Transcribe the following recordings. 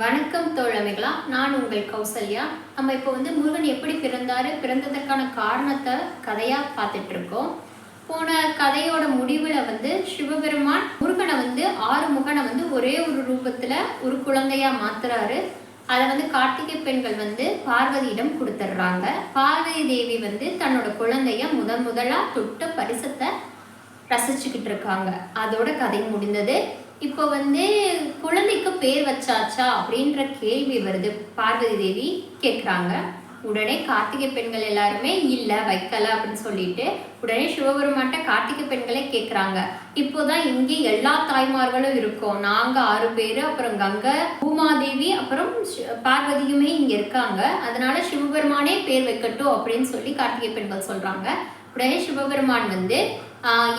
வணக்கம் தோழமைகளா, நான் உங்கள் கௌசல்யா. நம்ம இப்போ முருகன் எப்படி பிறந்தாரு, பிறந்ததற்கான காரணத்தை கதையா பார்த்துட்டு இருக்கோம். போன கதையோட முடிவில் சிவபெருமான் முருகனை 6 முகனை ஒரே ஒரு ரூபத்தில் ஒரு குழந்தையா மாத்துறாரு. அதை கார்த்திகை பெண்கள் பார்வதியிடம் கொடுத்துட்றாங்க. பார்வதி தேவி தன்னோட குழந்தைய முதலா தொட்ட பரிசத்தை ரசிச்சுக்கிட்டு இருக்காங்க. அதோட கதை முடிந்தது. இப்போ குழந்தைக்கு பேர் வச்சாச்சா அப்படின்ற கேள்வி வருது. பார்வதி தேவி கேட்குறாங்க. உடனே கார்த்திகை பெண்கள் எல்லாருமே இல்லை வைக்கல அப்படின்னு சொல்லிட்டு உடனே சிவபெருமான்ட்ட கார்த்திகை பெண்களே கேட்குறாங்க. இப்போதான் இங்கே எல்லா தாய்மார்களும் இருக்கோம், நாங்கள் 6 பேர், அப்புறம் கங்கை, பூமாதேவி, அப்புறம் பார்வதியுமே இங்கே இருக்காங்க, அதனால சிவபெருமானே பேர் வைக்கட்டும் அப்படின்னு சொல்லி கார்த்திகை பெண்கள் சொல்றாங்க. உடனே சிவபெருமான்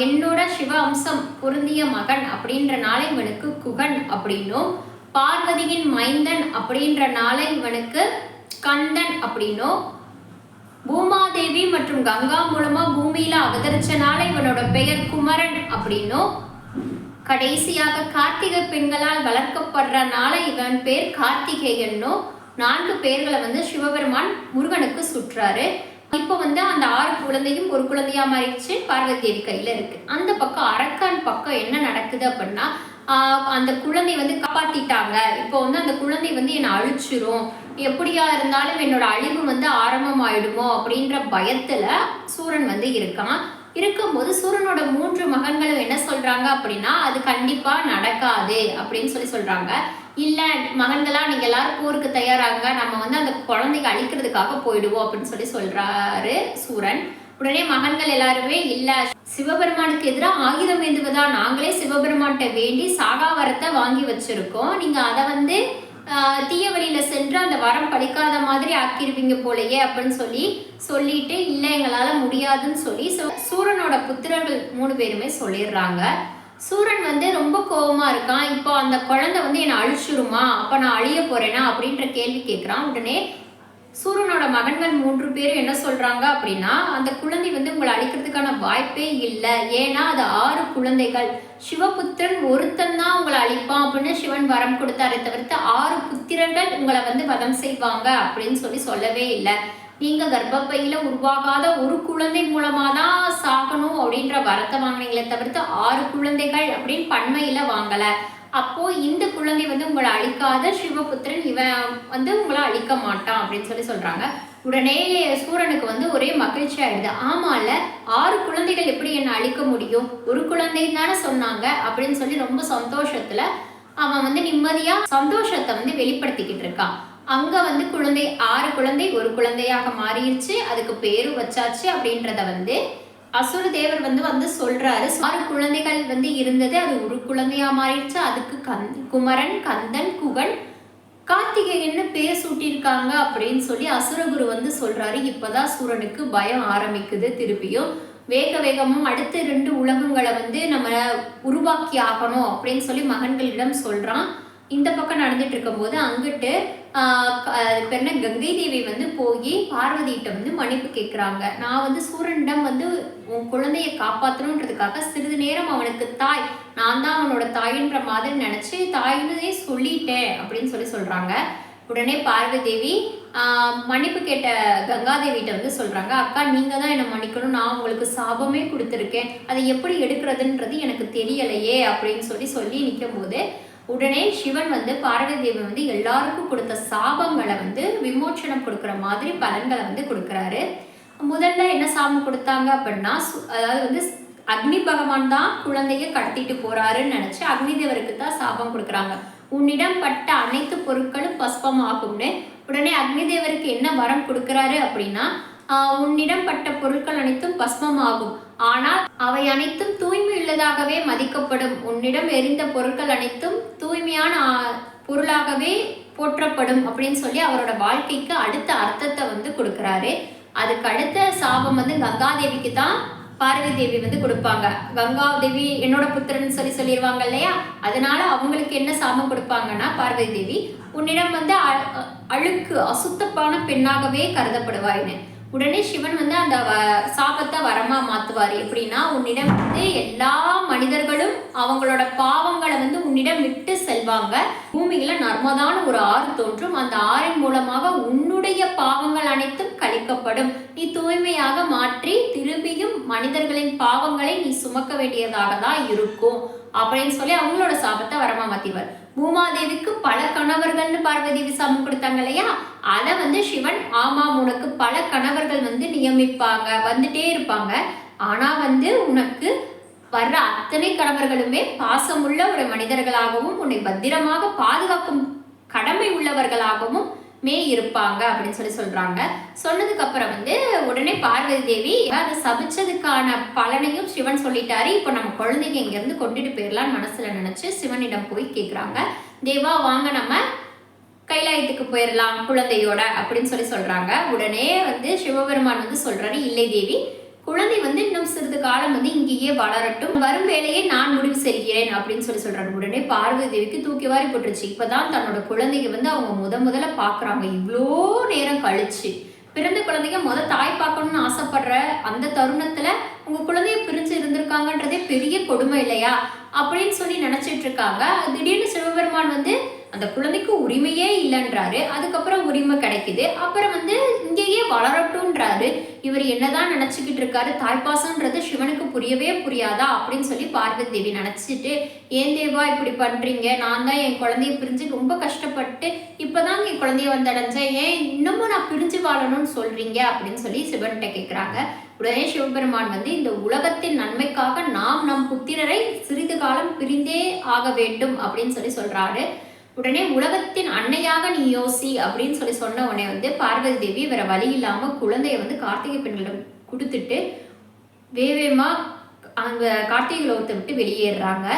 என்னோட சிவ அம்சம் பொருந்திய மகன் அப்படின்றனால இவனுக்கு குகன் அப்படின்னும், பார்வதியின் மைந்தன் அப்படின்றனால இவனுக்கு கந்தன் அப்படின்னும், பூமாதேவி மற்றும் கங்கா மூலமா பூமியில அவதரிச்சனால இவனோட பெயர் குமரன் அப்படின்னும், கடைசியாக கார்த்திகை பெண்களால் வளர்க்கப்படுறனால இவன் பேர் கார்த்திகேயன்னும் 4 பேர்களை சிவபெருமான் முருகனுக்கு சுற்றாரு. இப்போ அந்த 6 குழந்தையும் ஒரு குழந்தையா மாறிடுச்சு. பார்வதி தேவி கையில இருக்கு. அந்த பக்கம் அரக்கான் பக்கம் என்ன நடக்குது அப்படின்னா, அந்த குழந்தை காப்பாத்திட்டாங்க. இப்போ அந்த குழந்தை என்னை அழிச்சிரும், எப்படியா இருந்தாலும் என்னோட அழிவு ஆரம்பமாயிடுமோ அப்படின்ற பயத்துல சூரன் இருக்கான். இருக்கும்போது சூரனோட 3 மகன்களும் என்ன சொல்றாங்க அப்படின்னா, அது கண்டிப்பா நடக்காது அப்படின்னு சொல்றாங்க. இல்ல மகன்களா, நீங்க எல்லாரும் போருக்கு தயாராங்க, நம்ம அந்த குழந்தைக்கு அழிக்கிறதுக்காக போயிடுவோம் அப்படின்னு சொல்றாரு சூரன். உடனே மகன்கள் எல்லாருமே இல்ல, சிவபெருமானுக்கு எதிராக ஆயுதம் ஏந்துவதா நாங்களே சிவபெருமான்கிட்ட வேண்டி சாகா வரத்தை வாங்கி வச்சிருக்கோம், நீங்க அதை தீய வழியில சென்று அந்த வரம் பழிக்காத மாதிரி ஆக்கிருவீங்க போலயே அப்படின்னு சொல்லிட்டு இல்ல எங்களால முடியாதுன்னு சொல்லி சூரனோட புத்திரர்கள் 3 பேருமே சொல்லிடுறாங்க. சூரன் ரொம்ப கோபமா இருக்கான். இப்போ அந்த குழந்தை என்னை அழிச்சிருமா, அப்ப நான் அழிய போறேனா அப்படின்ற கேள்வி கேட்கிறான். உடனே சூரனோட மகன்கள் 3 பேரும் என்ன சொல்றாங்க அப்படின்னா, அந்த குழந்தை உங்களை அழிக்கிறதுக்கான வாய்ப்பே இல்லை, ஏன்னா அது 6 குழந்தைகள், சிவபுத்திரன் ஒருத்தன் தான் உங்களை அழிப்பான் அப்படின்னு சிவன் வரம் கொடுத்தாரே தவிர்த்து 6 புத்திரர்கள் உங்களை வதம் செய்வாங்க அப்படின்னு சொல்லவே இல்லை. நீங்க கர்ப்பப்பையில உருவாகாத ஒரு குழந்தை மூலமா தான் சாகணும் அப்படின்ற வரத்தை வாங்கினீங்களே தவிர்த்து 6 குழந்தைகள் அப்படின்னு பன்மையில வாங்கல. அப்போ இந்த குழந்தை உங்களை அழிக்காத சிவபுத்திரன் இவன் உங்களை அழிக்க மாட்டான் அப்படின்னு சொல்றாங்க. உடனே சூரனுக்கு ஒரே மகிழ்ச்சி ஆயிடுது. ஆமால 6 குழந்தைகள் எப்படி என்னை அழிக்க முடியும், ஒரு குழந்தை தானே சொன்னாங்க அப்படின்னு ரொம்ப சந்தோஷத்துல அவன் நிம்மதியா சந்தோஷத்தை வெளிப்படுத்திக்கிட்டு இருக்கான். அங்க குழந்தை 6 குழந்தை ஒரு குழந்தையாக மாறிடுச்சு, அதுக்கு பேரு வச்சாச்சு அப்படின்றத அசுர தேவர் சொல்றாரு. 6 குழந்தைகள் இருந்தது, அது ஒரு குழந்தையா மாறிடுச்சு, அதுக்கு குமரன், கந்தன், குகன், கார்த்திகேயன்னு பேர் சூட்டியிருக்காங்க அப்படின்னு அசுரகுரு சொல்றாரு. இப்பதான் சூரனுக்கு பயம் ஆரம்பிக்குது. திருப்பியும் வேகமும் அடுத்த 2 உலகங்களை நம்ம உருவாக்கி ஆகணும் அப்படின்னு மகன்களிடம் சொல்றான். இந்த பக்கம் நடந்துட்டு இருக்கும்போது அங்கிட்டு கங்கை தேவி போய் பார்வதியிட்ட மன்னிப்பு கேட்குறாங்க. நான் சூரனிடம் உன் குழந்தைய காப்பாற்றணுன்றதுக்காக சிறிது நேரம் அவனுக்கு தாய், நான் தான் அவனோட தாயின்ற மாதிரி நினைச்சு தாயினே சொல்லிட்டேன் அப்படின்னு சொல்றாங்க. உடனே பார்வதி தேவி மன்னிப்பு கேட்ட கங்காதேவிட்ட சொல்றாங்க, அக்கா நீங்க தான் என்னை மன்னிக்கணும், நான் உங்களுக்கு சாபமே கொடுத்துருக்கேன், அதை எப்படி எடுக்கிறதுன்றது எனக்கு தெரியலையே அப்படின்னு சொல்லி நிற்கும் போது உடனே சிவன் பார்வதி தேவி எல்லாருக்கும் கொடுத்த சாபங்களை விமோச்சனம் கொடுக்குற மாதிரி பலன்களை கொடுக்குறாரு. முதல்ல என்ன சாபம் கொடுத்தாங்க அப்படின்னா, அதாவது அக்னி பகவான் தான் குழந்தைய கடத்திட்டு போறாருன்னு நினைச்சு அக்னி தேவருக்கு தான் சாபம் கொடுக்குறாங்க. உன்னிடம் பட்ட அனைத்து பொருட்களும் பஸ்பம் ஆகும்னு. உடனே அக்னி தேவருக்கு என்ன வரம் கொடுக்குறாரு அப்படின்னா, உன்னிடம் பட்ட பொருட்கள் அனைத்தும் பஸ்மமாகும், ஆனால் அவை அனைத்தும் தூய்மை உள்ளதாகவே மதிக்கப்படும், உன்னிடம் எரிந்த பொருட்கள் அனைத்தும் தூய்மையான பொருளாகவே போற்றப்படும் அப்படின்னு அவரோட வாழ்க்கைக்கு அடுத்த அர்த்தத்தை கொடுக்குறாரு. அதுக்கு அடுத்த சாபம் கங்காதேவிக்கு தான் பார்வதி தேவி கொடுப்பாங்க. கங்காதேவி என்னோட புத்திரன் சொல்லிடுவாங்க இல்லையா, அதனால அவங்களுக்கு என்ன சாபம் கொடுப்பாங்கன்னா, பார்வதி தேவி உன்னிடம் அழுக்கு அசுத்தப்பான பெண்ணாகவே கருதப்படுவாயின்னு, உடனே சிவன் வந்து அந்த சாபத்தை வரமா மாத்துவார். எப்படின்னா, உன்னிடம் வந்து எல்லா மனிதர்களும் அவங்களோட பாவங்களை வந்து உன்னிடம் விட்டு செல்வாங்க. பூமியில நர்மதான ஒரு ஆறு தோன்றும். அந்த ஆறின் மூலமாக உன்னுடைய பாவங்கள் அனைத்தும் கழிக்கப்படும். நீ தூய்மையாக மாற்றி திரும்பியும் மனிதர்களின் பாவங்களை நீ சுமக்க வேண்டியதாக தான் இருக்கும் அப்படின்னு சொல்லி அவங்களோட சாபத்தை வரமா மாத்திடுவார். பூமாதேவிக்கு பல கணவர்கள்னு பார்வதி சாபம் கொடுத்தாங்க இல்லையா, அதை வந்து சிவன் ஆமாம் உனக்கு பல கணவர்கள் வந்து நியமிப்பாங்க, வந்துட்டே இருப்பாங்க. ஆனா வந்து உனக்கு வர்ற அத்தனை கணவர்களுமே பாசமுள்ள ஒரு மனிதர்களாகவும் உன்னை பத்திரமாக பாதுகாக்கும் கடமை உள்ளவர்களாகவும் இருப்பாங்க அப்படின்னு சொல்றாங்க. சொன்னதுக்கு அப்புறம் வந்து உடனே பார்வதி தேவி அதை சபிச்சதுக்கான பலனையும் சிவன் சொல்லிட்டாரு. இப்போ நம்ம குழந்தைங்க இங்க இருந்து கொண்டுட்டு போயிடலாம்னு மனசுல நினைச்சு சிவனிடம் போய் கேக்குறாங்க. தேவா வாங்க நம்ம கைலாயத்துக்கு போயிடலாம் குழந்தையோட அப்படின்னு சொல்றாங்க. உடனே வந்து சிவபெருமான் வந்து சொல்றாரு, இல்லை தேவி, குழந்தை வந்து இன்னும் சிறிது காலம் வந்து இங்கேயே வளரட்டும், வரும் வேலையை நான் முடிவு செய்கிறேன் அப்படின்னு சொல்றாரு. உடனே பார்வதி தேவிக்கு தூக்கி வாரி போட்டுருச்சு. இப்பதான் தன்னோட குழந்தைங்க வந்து அவங்க முதல்ல பாக்குறாங்க. இவ்வளோ நேரம் கழிச்சு பிறந்த குழந்தைங்க தாய் பார்க்கணும்னு ஆசைப்படுற அந்த தருணத்துல உங்க குழந்தைய பிரிஞ்சு இருந்திருக்காங்கன்றதே பெரிய கொடுமை இல்லையா அப்படின்னு சொல்லி நினைச்சிட்டு இருக்காங்க. திடீர்னு சிவபெருமான் வந்து அந்த குழந்தைக்கு உரிமையே இல்லைன்றாரு. அதுக்கப்புறம் உரிமை கிடைக்குது. அப்புறம் வந்து இங்கேயே வளரட்டும்ன்றாரு. இவர் என்னதான் நினைச்சுக்கிட்டு இருக்காரு, தாய்ப்பாசன்றது சிவனுக்கு புரியவே புரியாதா அப்படின்னு சொல்லி பார்வதி தேவி நினைச்சிட்டு, ஏன் தேவா இப்படி பண்றீங்க, நான் தான் என் குழந்தைய பிரிஞ்சு ரொம்ப கஷ்டப்பட்டு இப்பதான் என் குழந்தைய வந்தடைஞ்சேன், ஏன் இன்னமும் நான் பிரிஞ்சு வாழணும்னு சொல்றீங்க அப்படின்னு சொல்லி சிவன்கிட்ட கேட்கிறாங்க. உடனே சிவபெருமான் வந்து இந்த உலகத்தின் நன்மைக்காக நாம் நம் புத்திரரை சிறிது காலம் பிரிந்தே ஆக வேண்டும் அப்படின்னு சொல்றாரு. உடனே உலகத்தின் அன்னையாக நீ யோசி அப்படின்னு சொன்ன உடனே வந்து பார்வதி தேவி வேற வழி இல்லாம குழந்தைய வந்து கார்த்திகை பெண்களிடம் கொடுத்துட்டு வேவேமா அங்க கார்த்திகை லோகத்தை விட்டு வெளியேறாங்க.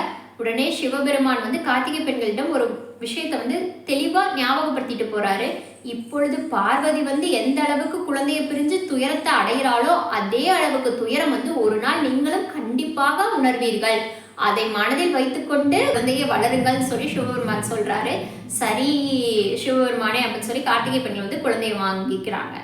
உடனே சிவபெருமான் வந்து கார்த்திகை பெண்களிடம் ஒரு விஷயத்த வந்து தெளிவா ஞாபகப்படுத்திட்டு போறாரு. இப்பொழுது பார்வதி வந்து எந்த அளவுக்கு குழந்தைய பிரிஞ்சு துயரத்தை அடைகிறாளோ அதே அளவுக்கு துயரம் வந்து ஒரு நாள் நீங்களும் கண்டிப்பாக உணர்வீர்கள். அதை மனதில் வைத்துக்கொண்டு குழந்தைய வளருங்கள் சொல்லி சிவபெருமான் சொல்றாரு. சரி சிவபெருமானே அப்படின்னு சொல்லி கார்த்திகை பெண்கள் வந்து குழந்தைய வாங்கிக்கிறாங்க.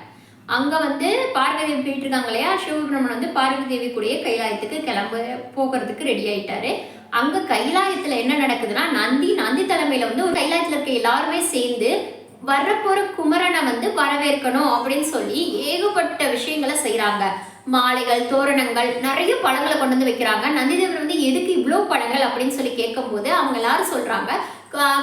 அங்க வந்து பார்வதி போயிட்டு இருக்காங்க இல்லையா, சிவபெருமான் வந்து பார்வதி தேவி கூடயே கைலாயத்துக்கு போகிறதுக்கு ரெடி ஆயிட்டாரு. அங்க கைலாயத்துல என்ன நடக்குதுன்னா, நந்தி தலைமையில வந்து ஒரு கைலாயத்துல இருக்க எல்லாருமே சேர்ந்து வரப்போற குமரனை வந்து வரவேற்கணும் அப்படின்னு சொல்லி ஏகப்பட்ட விஷயங்களை செய்யறாங்க. மாலைகள், தோரணங்கள், நிறைய பழங்களை கொண்டு வந்து வைக்கிறாங்க. நந்திதேவர் வந்து எதுக்கு இவ்வளோ பழங்கள் அப்படின்னு சொல்லி கேட்கும் போது அவங்க எல்லாரும் சொல்றாங்க,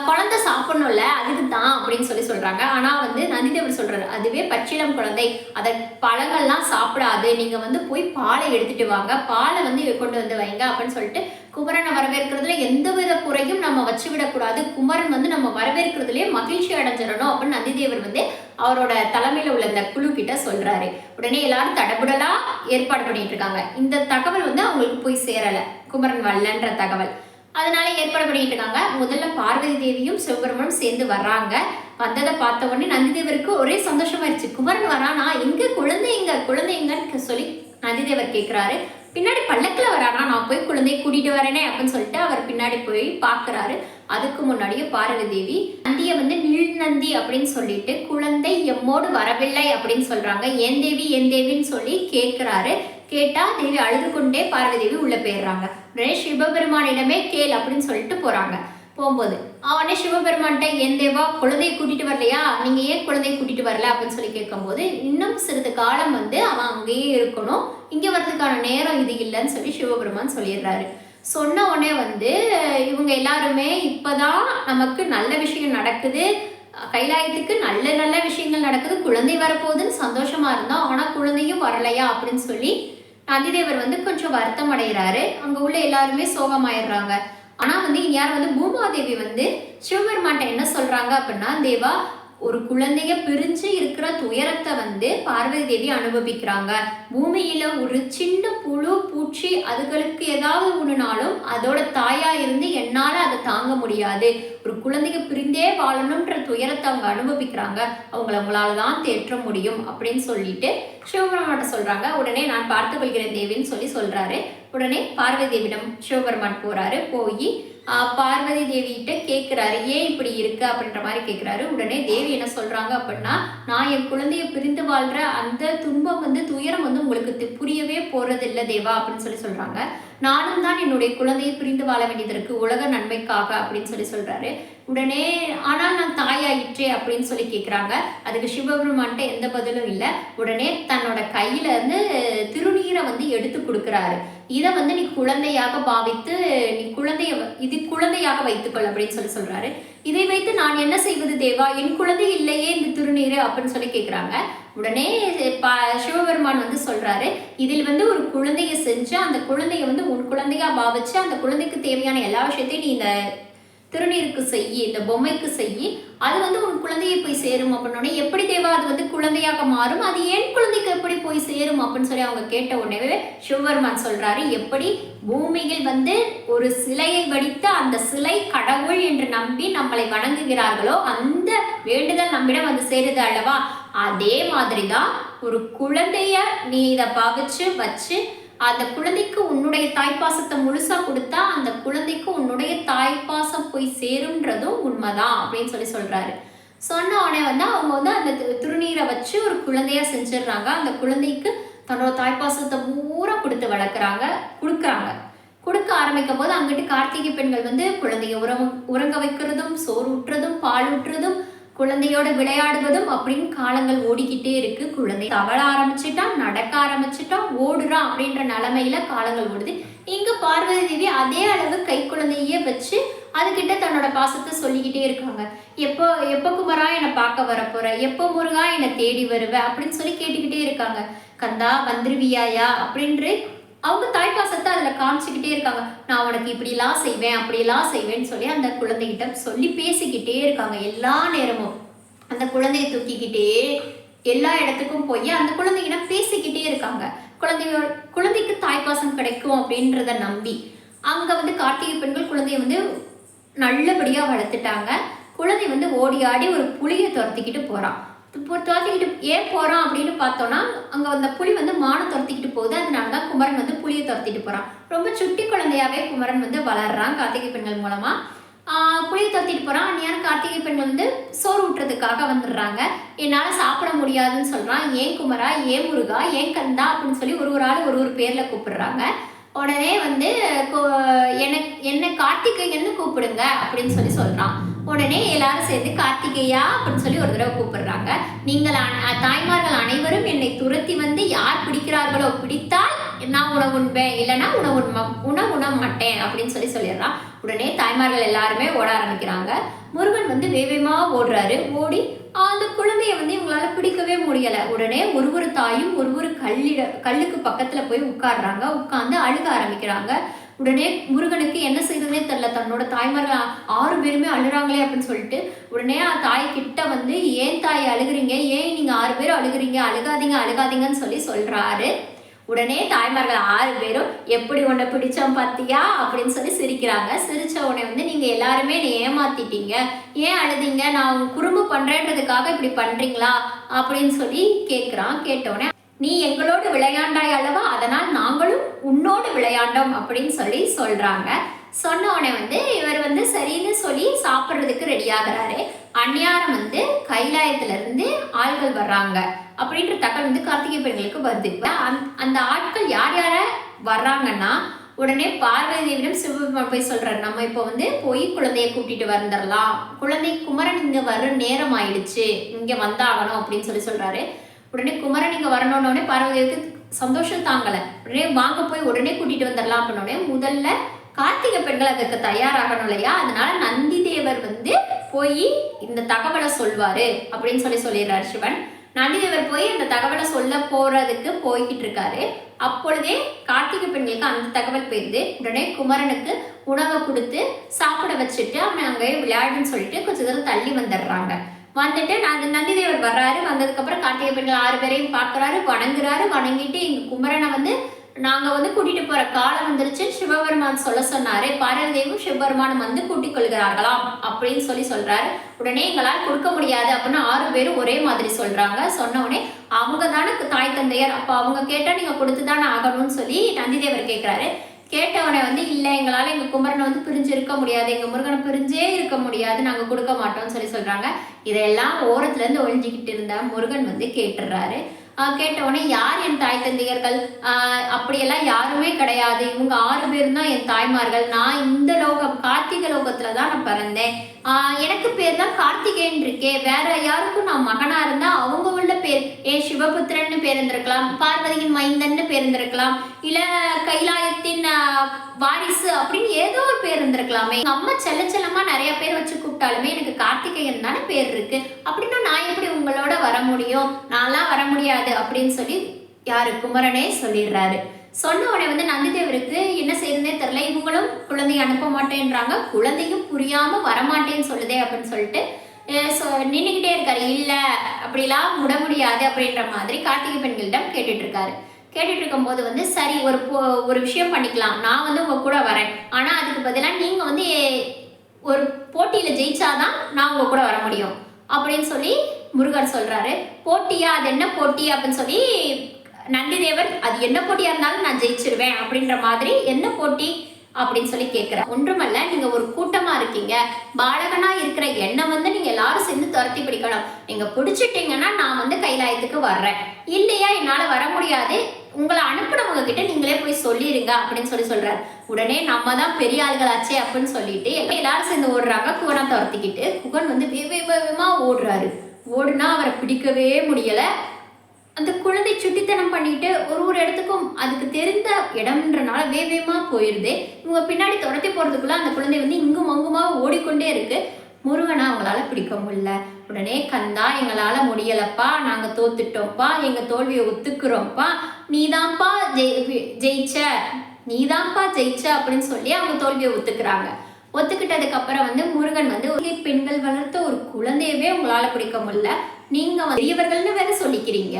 குழந்தை சாப்பிடணும்ல அதுக்கு தான் அப்படின்னு சொல்றாங்க. ஆனா வந்து நந்திதேவர் சொல்றாரு, அதுவே பச்சிளம் குழந்தை, அதை பழங்கள்லாம் சாப்பிடாது, நீங்க வந்து போய் பாலை எடுத்துட்டு வாங்க, பாலை வந்து கொண்டு வந்து வைங்க அப்படின்னு சொல்லிட்டு குமரனை வரவேற்கிறதுல எந்தவித குறையும் நம்ம வச்சு விடக்கூடாது, குமரன் வந்து நம்ம வரவேற்கிறதுலயே மகிழ்ச்சி அடைஞ்சிடணும் அப்படின்னு நந்திதேவர் வந்து அவரோட தலைமையில உள்ள இந்த குழு கிட்ட சொல்றாரு. உடனே எல்லாரும் தடபுடலா ஏற்பாடு பண்ணிட்டு இருக்காங்க. இந்த தகவல் வந்து அவங்களுக்கு போய் சேரல, குமரன் வரலன்ற தகவல். அதனால ஏற்பாடு பண்ணிட்டு இருக்காங்க. முதல்ல பார்வதி தேவியும் சிவபெருமானும் சேர்ந்து வர்றாங்க. வந்ததை பார்த்த உடனே நந்திதேவருக்கு ஒரே சந்தோஷமாயிருச்சு. குமரன் வரானா, எங்க குழந்தைங்கன்னு சொல்லி நந்திதேவர் கேட்கிறாரு. பின்னாடி பல்லக்கில் வரானா, நான் போய் குழந்தைய கூட்டிட்டு வரேனே அப்படின்னு சொல்லிட்டு அவர் பின்னாடி போய் பாக்குறாரு. அதுக்கு முன்னாடியே பார்வதி தேவி நந்திய வந்து நீல் நந்தி அப்படின்னு சொல்லிட்டு குழந்தை எம்மோடு வரவில்லை அப்படின்னு சொல்றாங்க. ஏன் தேவின்னு சொல்லி கேட்கிறாரு. கேட்டா தேவி அழுது கொண்டே பார்வதி தேவி உள்ள போயிடுறாங்க. உடனே சிவபெருமானிடமே கேள் அப்படின்னு சொல்லிட்டு போறாங்க. போகும்போது அவனே சிவபெருமான்கிட்ட, ஏன் தேவா குழந்தைய கூட்டிட்டு வரலையா, நீங்க ஏன் குழந்தைய கூட்டிட்டு வரல அப்படின்னு சொல்லி கேட்கும்போது, இன்னும் சிறிது காலம் வந்து அவன் அங்கேயே இருக்கணும், இங்க வர்றதுக்கான நேரம் இது இல்லைன்னு சொல்லி சிவபெருமான் சொல்லிடுறாரு. சொன்ன உடனே வந்து இவங்க எல்லாருமே இப்பதான் நமக்கு நல்ல விஷயம் நடக்குது, கைலாயத்துக்கு நல்ல நல்ல விஷயங்கள் நடக்குது, குழந்தை வரப்போகுதுன்னு சந்தோஷமா இருந்தோம், ஆனா குழந்தையும் வரலையா அப்படின்னு சொல்லி நந்திதேவர் வந்து கொஞ்சம் வருத்தம் அடைகிறாரு. அங்க உள்ள எல்லாருமே சோகமாயிடுறாங்க. ஆனா வந்து யார் வந்து பூமாதேவி வந்து சிவபெருமான்ட்ட என்ன சொல்றாங்க அப்படின்னா, தேவா ஒரு குழந்தைய பிரிஞ்சு இருக்கிற துயரத்தை வந்து பார்வதி தேவி அனுபவிக்கிறாங்க. பூமியில ஒரு சின்ன புழு பூச்சி அதுகளுக்கு ஏதாவது ஒண்ணுனாலும் அதோட தாயா இருந்து என்னால அதை தாங்க முடியாது. ஒரு குழந்தைய பிரிந்தே வாழணும்ன்ற துயரத்தை அவங்க அனுபவிக்கிறாங்க, அவங்களாலதான் தேற்ற முடியும் அப்படின்னு சொல்லிட்டு சிவபெருமான்ட்ட சொல்றாங்க. உடனே நான் பார்த்து கொள்கிறேன் தேவின்னு சொல்லி சொல்றாரு. உடனே பார்வதி தேவியிடம் சிவபெருமான் போறாரு. போய் பார்வதி தேவி கிட்ட கேட்குறாரு, ஏன் இப்படி இருக்கு அப்படின்ற மாதிரி கேட்குறாரு. உடனே தேவி என்ன சொல்றாங்க அப்படின்னா, நான் என் குழந்தைய பிரிந்து வாழ்ற அந்த துன்பம் துயரம் உங்களுக்கு புரியவே போறது இல்லை தேவா அப்படின்னு சொல்றாங்க. நானும் தான் என்னுடைய குழந்தையை பிரிந்து வாழ வேண்டியது இருக்கு உலக நன்மைக்காக அப்படின்னு சொல்றாரு. உடனே ஆனால் நான் தாயாயிற்றே அப்படின்னு கேட்குறாங்க. அதுக்கு சிவபெருமான்கிட்ட எந்த பதிலும் இல்லை. உடனே தன்னோட கையில இருந்து திருநீரை எடுத்து கொடுக்குறாரு. இதை நீ குழந்தையாக பாவித்து நீ குழந்தையாக வைத்துக்கொள் அப்படின்னு சொல்றாரு. இதை வைத்து நான் என்ன செய்வது தேவா, என் குழந்தை இல்லையே இந்த திருநீர் அப்படின்னு கேட்குறாங்க. உடனே சிவபெருமான் சொல்றாரு, இதில் ஒரு குழந்தைய செஞ்சு அந்த குழந்தைய உன் குழந்தையா பாவிச்சு அந்த குழந்தைக்கு தேவையான எல்லா விஷயத்தையும் நீ இந்த திருநீருக்கு செய்யி, இந்த பொம்மைக்கு செய்யி, அது உன் குழந்தையை போய் சேரும் அப்படின்னோடனே, எப்படி தேவா அது குழந்தையாக மாறும், அது ஏன் குழந்தைக்கு எப்படி போய் சேரும் அப்படின்னு அவங்க கேட்ட உடனே சிவபெருமான் சொல்றாரு, எப்படி பூமியில் ஒரு சிலையை வடித்து அந்த சிலை கடவுள் என்று நம்பி நம்மளை வணங்குகிறார்களோ அந்த வேண்டுதல் நம்மிடம் சேருது அல்லவா, அதே மாதிரிதான் ஒரு குழந்தைய நீ இதை பாவிச்சு வச்சு அந்த குழந்தைக்கு உன்னுடைய தாய்ப்பாசத்தை முழுசா கொடுத்தா அந்த குழந்தைக்கு உன்னுடைய தாய்ப்பாசம் போய் சேரும்ன்றதும் உண்மைதான் அப்படின்னு சொல்றாரு. சொன்ன உடனே அவங்க அந்த திருநீரை வச்சு ஒரு குழந்தையா செஞ்சிடுறாங்க. அந்த குழந்தைக்கு தன்னோட தாய்ப்பாசத்தை பூரா கொடுத்து வளர்க்குறாங்க, கொடுக்க ஆரம்பிக்கும் போது அங்கிட்டு கார்த்திகை பெண்கள் குழந்தைய உறங்க வைக்கிறதும் சோறு ஊற்றுறதும் பால் ஊற்றுறதும் குழந்தையோட விளையாடுவதும் அப்படின்னு காலங்கள் ஓடிக்கிட்டே இருக்கு. குழந்தை தவழ ஆரம்பிச்சுட்டான், நடக்க ஆரம்பிச்சுட்டான், ஓடுறான் அப்படின்ற நிலைமையில காலங்கள் ஓடுது. இங்க பார்வதி தேவி அதே அளவு கை குழந்தையே வச்சு அதுகிட்ட தன்னோட பாசத்தை சொல்லிக்கிட்டே இருக்காங்க. எப்போ குமரா என்னை பார்க்க வரப்போற, எப்போ முருகா என்னை தேடி வருவ அப்படின்னு கேட்டுக்கிட்டே இருக்காங்க. கந்தா வந்துருவியாயா அப்படின்று அவங்க தாய்ப்பாசத்தை அதுல காமிச்சுக்கிட்டே இருக்காங்க. நான் உனக்கு இப்படிலாம் செய்வேன் அப்படிலாம் செய்வேன்னு அந்த குழந்தைகிட்ட சொல்லி பேசிக்கிட்டே இருக்காங்க. எல்லா நேரமும் அந்த குழந்தைய தூக்கிக்கிட்டே எல்லா இடத்துக்கும் போய் அந்த குழந்தைகிட்ட பேசிக்கிட்டே இருக்காங்க. குழந்தைக்கு தாய்ப்பாசம் கிடைக்கும் அப்படின்றத நம்பி அங்க கார்த்திகை பெண்கள் குழந்தைய நல்லபடியா வளர்த்துட்டாங்க. குழந்தை ஓடி ஆடி ஒரு புலியை துரத்திக்கிட்டு போறான். துரத்திக்கிட்டு ஏன் போறான் அப்படின்னு பார்த்தோம்னா, அங்க அந்த புலி மானை துரத்திக்கிட்டு போகுது. அதனாலதான் குமரன் புலியை துரத்திட்டு போறான். ரொம்ப சுட்டி குழந்தையாவே குமரன் வளர்றான் கார்த்திகை பெண்கள் மூலமா. புளியை துரத்திட்டு போறான். அந்நியான கார்த்திகை பெண்கள் சோறு ஊட்டுறதுக்காக வந்துடுறாங்க. என்னால சாப்பிட முடியாதுன்னு சொல்றான். ஏன் குமரா, ஏன் முருகா, ஏன் கந்தா அப்படின்னு ஒரு ஆள் ஒரு பேர்ல கூப்பிடுறாங்க. உடனே என்ன கார்த்திகைன்னு கூப்பிடுங்க அப்படின்னு சொல்றான். உடனே எல்லாரும் சேர்ந்து கார்த்திகேயா அப்படின்னு ஒரு தடவை கூப்பிடுறாங்க. நீங்கள் தாய்மார்கள் அனைவரும் என்னை துரத்தி யார் பிடிக்கிறார்களோ பிடித்தால் நான் உணவு உண்பேன், இல்லைன்னா உண மாட்டேன் அப்படின்னு சொல்லிடுறான். உடனே தாய்மார்கள் எல்லாருமே ஓட ஆரம்பிக்கிறாங்க. முருகன் வேகமா ஓடுறாரு. ஓடி அந்த குழந்தைய இவங்களால பிடிக்கவே முடியல. உடனே ஒரு தாயும் ஒரு கல்லுக்கு பக்கத்துல போய் உட்கார்றாங்க. உட்கார்ந்து அழுக ஆரம்பிக்கிறாங்க. உடனே முருகனுக்கு என்ன செய்யறதுனே தெரியல. தன்னோட தாய்மார்கள் 6 பேருமே அழுறாங்களே அப்படின்னு சொல்லிட்டு உடனே தாய் கிட்ட ஏன் தாய் அழுகுறீங்க, ஏன் நீங்க 6 பேரும் அழுகுறீங்க, அழுகாதீங்கன்னு சொல்றாரு. உடனே தாய்மார்கள் 6 பேரும் எப்படி உன்னை பிடிச்சோம் பார்த்தியா அப்படின்னு சிரிக்கிறாங்க. சிரிச்ச உடனே நீங்க எல்லாருமே என்னை ஏமாத்திட்டீங்க, ஏன் அழுதீங்க, நான் குறும்பு பண்றேன்றதுக்காக இப்படி பண்றீங்களா அப்படின்னு கேட்கிறான். கேட்டவுடனே நீ எங்களோடு விளையாண்டாய் அல்லவா, அதனால் நாங்களும் உன்னோடு விளையாண்டோம் அப்படின்னு சொல்றாங்க. சொன்ன உடனே இவர் சரின்னு சொல்லி சாப்பிட்றதுக்கு ரெடி ஆகுறாரு. அந்நியாரம் கைலாயத்துல இருந்து ஆள்கள் வர்றாங்க அப்படின்ற தகவல் கார்த்திகை பெண்களுக்கு வருது. அந்த ஆட்கள் யார் யார வர்றாங்கன்னா, உடனே பார்வதி தேவியிடம் சிவபெருமான் போய் சொல்றாரு, நம்ம இப்போ போய் குழந்தைய கூட்டிட்டு வந்துடலாம், குழந்தை குமரன் இங்க வர நேரம் ஆயிடுச்சு, இங்க வந்தாகணும் அப்படின்னு சொல்றாரு. உடனே குமரன் இங்க வரணும்னே பார்வதிக்கு சந்தோஷம் தாங்கல. உடனே வாங்க போய் உடனே கூட்டிட்டு வந்துடலாம் அப்படின்னோடனே முதல்ல கார்த்திகை பெண்கள் அதுக்கு தயாராகணும் இல்லையா, அதனால நந்தி தேவர் போய் இந்த தகவலை சொல்வாரு அப்படின்னு சொல்லிடுறாரு சிவன். நந்தி தேவர் போய் இந்த தகவலை சொல்ல போறதுக்கு போய்கிட்டு இருக்காரு. அப்பொழுதே கார்த்திகை பெண்களுக்கு அந்த தகவல் போயிருது. உடனே குமரனுக்கு உணவை கொடுத்து சாப்பிட வச்சுட்டு அவன் அங்கே விளையாடுன்னு சொல்லிட்டு கொஞ்ச தூரம் தள்ளி வந்துடுறாங்க. வந்துட்டு நந்தி தேவர் வர்றாரு. வந்ததுக்கு அப்புறம் கார்த்திகை பெண்கள் 6 பேரையும் பார்க்கறாரு, வணங்குறாரு. வணங்கிட்டு எங்க குமரனை நாங்க கூட்டிட்டு போற காலம் வந்துருச்சு, சிவபெருமான் சொன்னாரு, பார்வதி தேவியும் சிவபெருமானும் கூட்டிக் கொள்கிறார்களாம் அப்படின்னு சொல்றாரு. உடனே எங்களால் கொடுக்க முடியாது அப்படின்னு 6 பேரும் ஒரே மாதிரி சொல்றாங்க. சொன்ன உடனே அவங்க தானே தாய் தந்தையர், அப்ப அவங்க கேட்டா நீங்க கொடுத்துதானே ஆகணும்னு நந்தி தேவர் கேட்கிறாரு. கேட்டவனை வந்து இல்லை எங்களால் எங்கள் குமரனை வந்து பிரிஞ்சு இருக்க முடியாது, எங்கள் முருகனை பிரிஞ்சே இருக்க முடியாது, நாங்கள் கொடுக்க மாட்டோம்னு சொல்கிறாங்க. இதையெல்லாம் ஓரத்துலேருந்து ஒழிஞ்சிக்கிட்டு இருந்த முருகன் வந்து கேட்டுடுறாரு. கேட்ட உடனே யார் என் தாய் தந்தையர்கள்? அப்படியெல்லாம் யாருமே கிடையாது, இவங்க 6 பேரும் தான் என் தாய்மார்கள். நான் இந்த லோகம் கார்த்திகை லோகத்துல தான் நான் பிறந்தேன். எனக்கு பேர் தான் கார்த்திகேயன் இருக்கே, வேற யாருக்கும் நான் மகனா இருந்தா அவங்க உள்ள பேர் ஏன் சிவபுத்திரன்னு பேர் இருந்திருக்கலாம், பார்வதியின் மைந்தன்னு பேர் இருந்திருக்கலாம், இல்ல கைலாயத்தின் வாரிசு அப்படின்னு ஏதோ ஒரு பேர் இருந்திருக்கலாமே. எங்க அம்மா செல்லமா நிறைய பேர் வச்சு கூப்பிட்டாலுமே எனக்கு கார்த்திகேயன் தானே பேர் இருக்கு, அப்படின்னா நான் எப்படி உங்களோட வர முடியும், நான்லாம் வர முடியாது அப்படின்னு சொல்லி யாரு குமரனே சொல்லிடுறாரு. சொன்ன உடனே வந்து நந்திதேவருக்கு என்ன செய்யறதுனே தெரியல. இவங்களும் குழந்தைய அனுப்ப மாட்டேன்றாங்க, குழந்தையும் புரியாம வரமாட்டேன்னு சொல்லுதே அப்படின்னு சொல்லிட்டு நின்றுகிட்டே இருக்காரு. இல்ல அப்படிலாம் விட முடியாது அப்படின்ற மாதிரி கார்த்திகை பெண்களிடம் கேட்டுட்டு இருக்காரு. கேட்டுட்டு இருக்கும்போது வந்து சரி ஒரு விஷயம் பண்ணிக்கலாம், நான் வந்து உங்க கூட வரேன், ஆனா அதுக்கு பதிலாக நீங்க வந்து ஒரு போட்டியில ஜெயிச்சாதான் நான் உங்க கூட வர முடியும் அப்படின்னு சொல்லி முருகர் சொல்றாரு. போட்டியா? அது என்ன போட்டி அப்படின்னு சொல்லி நந்திதேவர் அது என்ன போட்டியா இருந்தாலும் நான் ஜெயிச்சிருவேன் அப்படின்ற மாதிரி என்ன போட்டி அப்படின்னு சொல்லி கேட்கிறேன். ஒன்றுமல்ல, நீங்க ஒரு கூட்டமா இருக்கீங்க, பாலகனா இருக்கிற என்னை வந்து நீங்க எல்லாரும் சேர்ந்து துரத்தி பிடிக்கணும். நீங்க பிடிச்சிட்டீங்கன்னா நான் வந்து கைலாயத்துக்கு வர்றேன், இல்லையா என்னால வர முடியாது, உங்களை அனுப்புனவங்க கிட்ட நீங்களே போய் சொல்லிருங்க அப்படின்னு சொல்றாரு. உடனே நம்ம தான் பெரிய ஆள்களாச்சே அப்படின்னு சொல்லிட்டு எல்லாரும் சேர்ந்து ஓடுறாங்க. குகனை துரத்திக்கிட்டு குகன் வந்து வேகமா ஓடுறாரு. ஓடுனா அவரை பிடிக்கவே முடியல. அந்த குழந்தை சுட்டித்தனம் பண்ணிட்டு ஒரு இடத்துக்கும் அதுக்கு தெரிந்த இடம்ன்றனால வேகமா போயிருது. இவங்க பின்னாடி துரத்தி போறதுக்குள்ள அந்த குழந்தை வந்து இங்கும் அங்குமா ஓடிக்கொண்டே இருக்கு. முருகனை அவங்களால பிடிக்க முடியல. உடனே கந்தா எங்களால முடியலப்பா, நாங்க தோத்துட்டோம்ப்பா, எங்க தோல்வியை ஒத்துக்கிறோம்ப்பா, நீதான்ப்பா ஜெயிச்ச அப்படின்னு சொல்லி அவங்க தோல்வியை ஒத்துக்கிறாங்க. ஒத்துக்கிட்டதுக்கு அப்புறம் வந்து முருகன் வந்து பெண்கள் வளர்த்த ஒரு குழந்தையவே உங்களால பிடிக்க முடியல, நீங்க பெரியவர்கள்னு வேற சொல்லிக்கிறீங்க,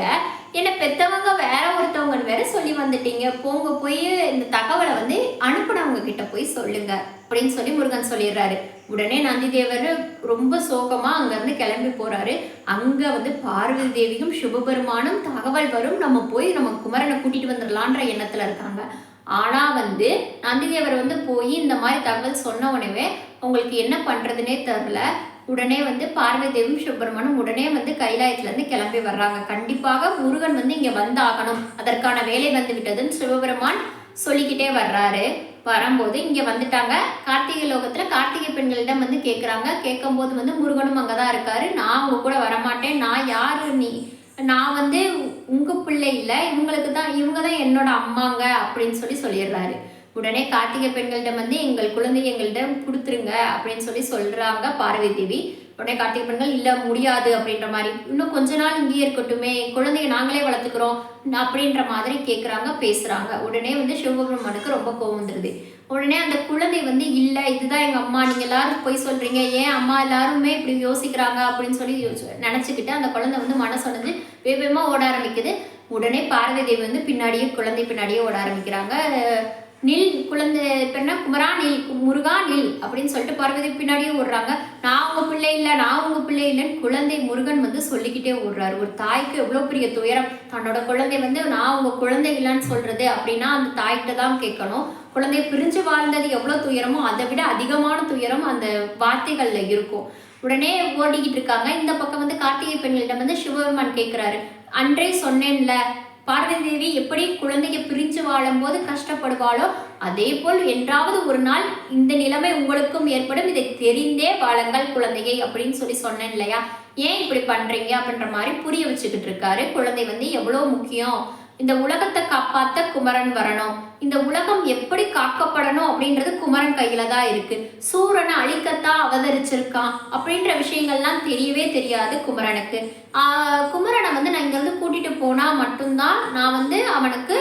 என்ன பெத்தவங்க வேற ஒருத்தவங்க வேற சொல்லி வந்துட்டீங்க, போங்க போய் இந்த தகவலை வந்து அனுப்புனவங்க கிட்ட போய் சொல்லுங்க அப்படின்னு சொல்லி முருகன் சொல்லிடுறாரு. உடனே நந்திதேவர் ரொம்ப சோகமா அங்க இருந்து கிளம்பி போறாரு. அங்க வந்து பார்வதி தேவியும் சிவபெருமானும் தகவல் வரும், நம்ம போய் நம்ம குமரனை கூட்டிட்டு வந்துடலான்ற எண்ணத்துல இருக்காங்க. ஆனா வந்து நந்திதேவர் வந்து போய் இந்த மாதிரி தகவல் சொன்ன உடனே உங்களுக்கு என்ன பண்றதுன்னே தெரியல. உடனே வந்து பார்வதி தேவியும் சிவபெருமானும் உடனே வந்து கைலாயத்துல இருந்து கிளம்பி வர்றாங்க. கண்டிப்பாக முருகன் வந்து இங்க வந்தாகணும், அதற்கான வேலை வந்து விட்டதுன்னு சிவபெருமான் சொல்லிக்கிட்டே வர்றாரு. வரும்போது இங்க வந்துட்டாங்க. கார்த்திகை லோகத்துல கார்த்திகை பெண்களிடம் வந்து கேட்குறாங்க. கேட்கும் போது வந்து முருகனும் அங்கதான் இருக்காரு. நான் உங்க கூட வரமாட்டேன், நான் யாரு நான் வந்து உங்க பிள்ளை இல்லை, இவங்க தான் என்னோட அம்மாங்க அப்படின்னு சொல்லிடுறாரு. உடனே கார்த்திகை பெண்கள்கிட்ட வந்து எங்கள் குழந்தை எங்கள்கிட்ட கொடுத்துருங்க அப்படின்னு சொல்றாங்க பார்வதி தேவி. உடனே கார்த்திகை பெண்கள் இல்ல முடியாது அப்படின்ற மாதிரி, இன்னும் கொஞ்ச நாள் இங்கேயே இருக்கட்டுமே, குழந்தைய நாங்களே வளர்த்துக்கிறோம் அப்படின்ற மாதிரி கேட்குறாங்க, பேசுறாங்க. உடனே வந்து சிவபெருமானுக்கு ரொம்ப கோவம் வந்துருது. உடனே அந்த குழந்தை வந்து இல்ல இதுதான் எங்க அம்மா, நீங்க எல்லாரும் போய் சொல்றீங்க, ஏன் அம்மா எல்லாருமே இப்படி யோசிக்கிறாங்க அப்படின்னு சொல்லி நினைச்சுக்கிட்டு அந்த குழந்தை வந்து மனசொடைஞ்சு வேகமா ஓட ஆரம்பிக்குது. உடனே பார்வதி தேவி வந்து குழந்தை பின்னாடியே ஓட ஆரம்பிக்கிறாங்க. நில் குழந்தை பெண்ணா குமரா நில், முருகா நில் அப்படின்னு சொல்லிட்டு பார்வதி பின்னாடியே ஓடுறாங்க. நான் உங்க பிள்ளை இல்லை, நான் உங்க பிள்ளை இல்லைன்னு குழந்தை முருகன் வந்து சொல்லிக்கிட்டே ஓடுறாரு. ஒரு தாய்க்கு எவ்வளவு பெரிய துயரம், தன்னோட குழந்தை வந்து நான் உங்க குழந்தை இல்லைன்னு சொல்றது அப்படின்னா அந்த தாய்கிட்ட தான் கேட்கணும். குழந்தைய பிரிஞ்சு வாழ்ந்தது எவ்வளவு துயரமோ அதை விட அதிகமான துயரம் அந்த வார்த்தைகள்ல இருக்கும். உடனே ஓடிக்கிட்டு இருக்காங்க. இந்த பக்கம் வந்து கார்த்திகை பெண்களிடம் வந்து சிவபெருமான் கேட்கிறாரு, அன்றே சொன்னேன்ல பார்வதி தேவி எப்படி குழந்தைய பிரிஞ்சு வாழும் போது கஷ்டப்படுவாளோ அதே போல் என்றாவது ஒரு நாள் இந்த நிலைமை உங்களுக்கும் ஏற்படும், இதை தெரிந்தே வாழுங்கள் குழந்தையை அப்படின்னு சொன்னேன் இல்லையா, ஏன் இப்படி பண்றீங்க அப்படின்ற மாதிரி புரிய வச்சுக்கிட்டு இருக்காரு. குழந்தை வந்து எவ்வளவு முக்கியம், இந்த உலகத்தை காப்பாத்த குமரன் வரணும், இந்த உலகம் எப்படி காக்கப்படணும் அப்படின்றது குமரன் கையில தான் இருக்கு, சூரனை அழிக்கத்தான் அவதரிச்சிருக்கான் அப்படின்ற விஷயங்கள்லாம் தெரியவே தெரியாது குமரனுக்கு. குமரனை வந்து நான் இங்க இருந்து கூட்டிட்டு போனா மட்டும்தான் நான் வந்து அவனுக்கு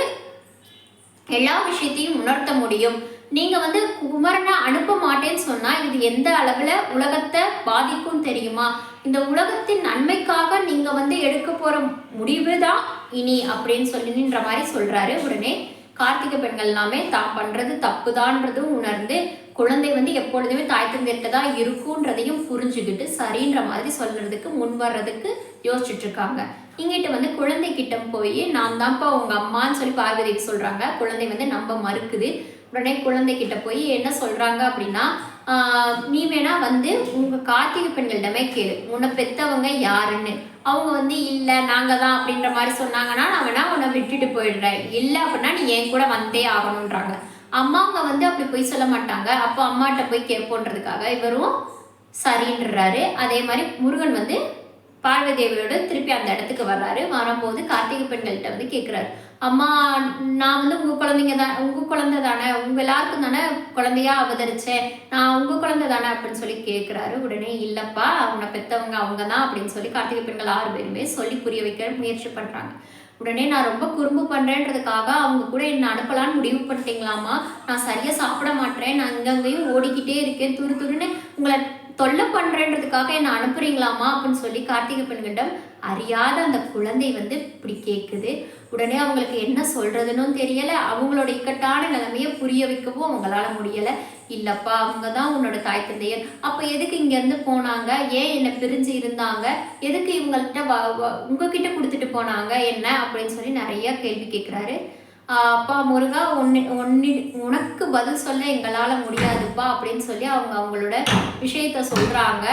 எல்லா விஷயத்தையும் உணர்த்த முடியும். நீங்க வந்து குமரனை அனுப்ப மாட்டேன்னு சொன்னா இது எந்த அளவுல உலகத்தை பாதிக்கும் தெரியுமா, இந்த உலகத்தின் நன்மைக்காக நீங்க வந்து எடுக்க போற முடிவு தான் இனி அப்படின்னு சொல்லின்ற மாதிரி சொல்றாரு. உடனே கார்த்திகை பெண்கள் எல்லாமே தான் பண்றது தப்புதான்றதும் உணர்ந்து குழந்தை வந்து எப்பொழுதுமே தாய் தந்தையிட்ட தான் இருக்குன்றதையும் புரிஞ்சுக்கிட்டு சரின்ற மாதிரி சொல்றதுக்கு முன் வர்றதுக்கு யோசிச்சுட்டு இருக்காங்க. இங்கிட்ட வந்து குழந்தை கிட்ட போய் நான் தான்ப்பா உங்க அம்மான்னு சொல்லி பார்வதிக்கு சொல்றாங்க. குழந்தை வந்து நம்ப மறுக்குது. உடனே குழந்தைகிட்ட போய் என்ன சொல்றாங்க அப்படின்னா, நீ வேணா வந்து உங்க கார்த்திகை பெண்களிடமே கேளு, உன்னை பெத்தவங்க யாருன்னு. அவங்க வந்து இல்லை நாங்க தான் அப்படின்ற மாதிரி சொன்னாங்கன்னா நான் வேணா உன்னை விட்டுட்டு போயிடுறேன், இல்லை அப்படின்னா நீ என் கூட வந்தே ஆகணுன்றாங்க. அம்மாங்க வந்து அப்படி போய் சொல்ல மாட்டாங்க. அப்போ அம்மாட்ட போய் கேட்போன்றதுக்காக இவரும் சரின்றாரு. அதே மாதிரி முருகன் வந்து பார்வதி தேவியோட திருப்பி அந்த இடத்துக்கு வர்றாரு. வரும்போது கார்த்திகை பெண்கள்கிட்ட வந்து கேட்குறாரு, அம்மா நான் வந்து உங்க குழந்தைங்க தான், உங்க குழந்தை தானே, உங்க எல்லாருக்கும் தானே குழந்தையா அவதரிச்சேன், நான் உங்க குழந்தை தானே அப்படின்னு சொல்லி கேட்குறாரு. உடனே இல்லப்பா அவனை பெற்றவங்க அவங்க தான் அப்படின்னு சொல்லி கார்த்திகை பெண்கள் 6 பேருமே சொல்லி புரிய வைக்க முயற்சி பண்றாங்க. உடனே நான் ரொம்ப குறும்பு பண்றேன்றதுக்காக அவங்க கூட என்ன அனுப்பலான்னு முடிவு பண்ணிட்டீங்களாமா, நான் சரியா சாப்பிட மாட்டேன், நான் இங்கங்கேயும் ஓடிக்கிட்டே இருக்கேன், துரு துருன்னு உங்களை தொல்லை பண்றேன்றதுக்காக என்ன அனுப்புறீங்களாமா அப்படின்னு சொல்லி கார்த்திகை பெண்களிடம் அறியாத அந்த குழந்தை வந்து இப்படி கேட்குது. உடனே அவங்களுக்கு என்ன சொல்றதுன்னு தெரியல. அவங்களோட இக்கட்டான நிலைமையை புரிய வைக்கவும் அவங்களால முடியல. இல்லப்பா அவங்க தான் உன்னோட தாய் தந்தையர், அப்ப எதுக்கு இங்க இருந்து போனாங்க, ஏன் என்ன பிரிஞ்சு இருந்தாங்க, எதுக்கு இவங்கள்ட்ட உங்ககிட்ட கொடுத்துட்டு போனாங்க என்ன அப்படின்னு சொல்லி நிறைய கேள்வி கேட்கிறாரு. அப்பா முருகா உனக்கு பதில் சொல்ல எங்களால முடியாதுப்பா அப்படின்னு சொல்லி அவங்களோட விஷயத்த சொல்றாங்க.